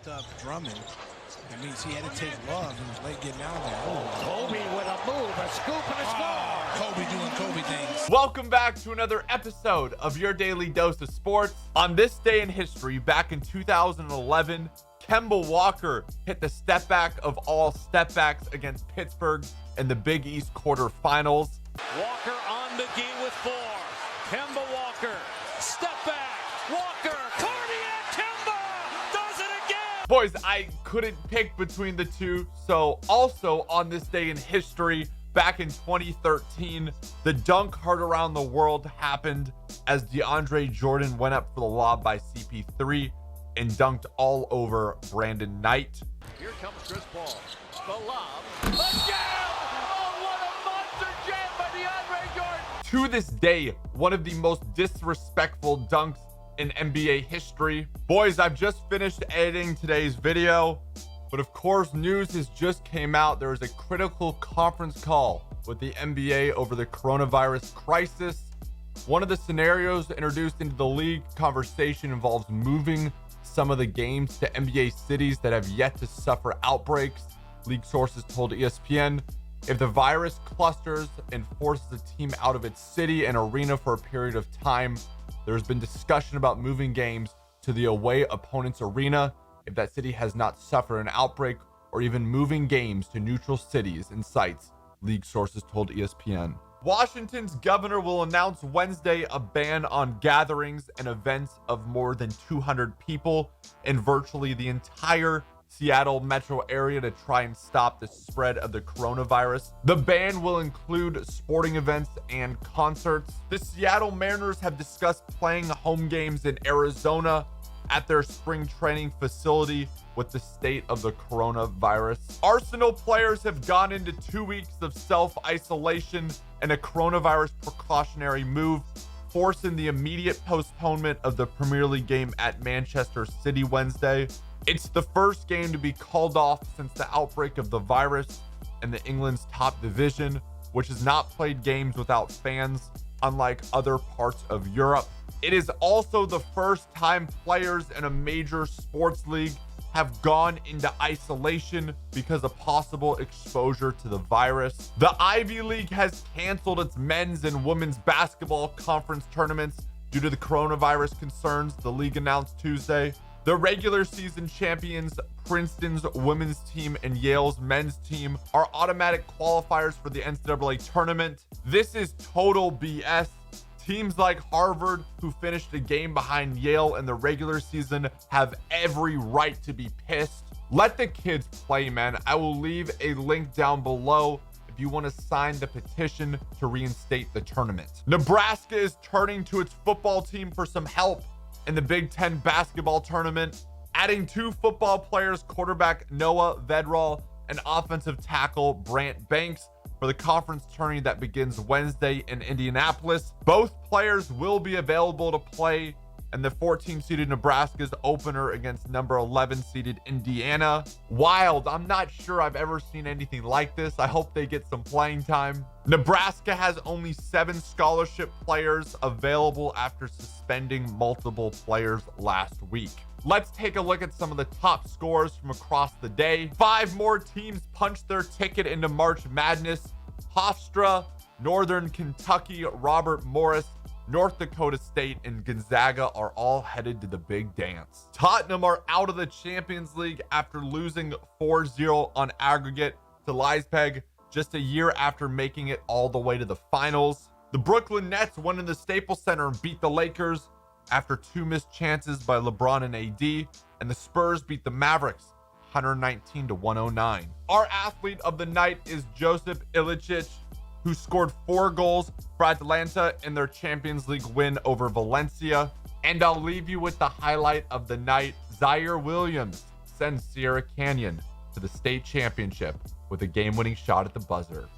messed up Drummond. That means he had to take Love, who was late getting out there. Oh. Kobe with a move, a scoop, and a score. Kobe doing Kobe things. Welcome back to another episode of your daily dose of sports. On this day in history, back in 2011, Kemba Walker hit the step back of all step backs against Pittsburgh in the Big East quarterfinals. Walker on McGee with 4. Kemba Walker, step back. Walker, cardiac Kemba does it again. Boys, I couldn't pick between the two. So also on this day in history, back in 2013, the dunk heard around the world happened as DeAndre Jordan went up for the lob by CP3 and dunked all over Brandon Knight. Here comes Chris Paul. The lob. The jam! Oh, what a monster jam by DeAndre Jordan! To this day, one of the most disrespectful dunks in NBA history. Boys, I've just finished editing today's video, but of course, news has just came out. There is a critical conference call with the NBA over the coronavirus crisis. One of the scenarios introduced into the league conversation involves moving some of the games to NBA cities that have yet to suffer outbreaks. League sources told ESPN, if the virus clusters and forces a team out of its city and arena for a period of time, there's been discussion about moving games to the away opponent's arena if that city has not suffered an outbreak, or even moving games to neutral cities and sites, league sources told ESPN. Washington's governor will announce Wednesday a ban on gatherings and events of more than 200 people in virtually the entire Seattle metro area to try and stop the spread of the coronavirus. The ban will include sporting events and concerts. The Seattle Mariners have discussed playing home games in Arizona at their spring training facility with the state of the coronavirus. Arsenal players have gone into 2 weeks of self-isolation and a coronavirus precautionary move, forcing the immediate postponement of the Premier League game at Manchester City Wednesday. It's the first game to be called off since the outbreak of the virus in the England's top division, which has not played games without fans, unlike other parts of Europe. It is also the first time players in a major sports league have gone into isolation because of possible exposure to the virus. The Ivy League has canceled its men's and women's basketball conference tournaments due to the coronavirus concerns, the league announced Tuesday. The regular season champions, Princeton's women's team and Yale's men's team, are automatic qualifiers for the NCAA tournament. This is total BS. Teams like Harvard, who finished a game behind Yale in the regular season, have every right to be pissed. Let the kids play, man. I will leave a link down below if you want to sign the petition to reinstate the tournament. Nebraska is turning to its football team for some help in the Big Ten basketball tournament, adding 2 football players, quarterback Noah Vedral and offensive tackle Brant Banks, for the conference tourney that begins Wednesday in Indianapolis. Both players will be available to play in the 14-seeded Nebraska's opener against number 11-seeded Indiana. Wild. I'm not sure I've ever seen anything like this. I hope they get some playing time. Nebraska has only 7 scholarship players available after suspending multiple players last week. Let's take a look at some of the top scores from across the day. 5 more teams punched their ticket into March Madness. Hofstra, Northern Kentucky, Robert Morris, North Dakota State, and Gonzaga are all headed to the big dance. Tottenham are out of the Champions League after losing 4-0 on aggregate to Leipzig just a year after making it all the way to the finals. The Brooklyn Nets went in the Staples Center and beat the Lakers after 2 missed chances by LeBron and AD, and the Spurs beat the Mavericks 119-109. Our athlete of the night is Josip Ilicic, who scored 4 goals for Atlanta in their Champions League win over Valencia. And I'll leave you with the highlight of the night. Zaire Williams sends Sierra Canyon to the state championship with a game-winning shot at the buzzer.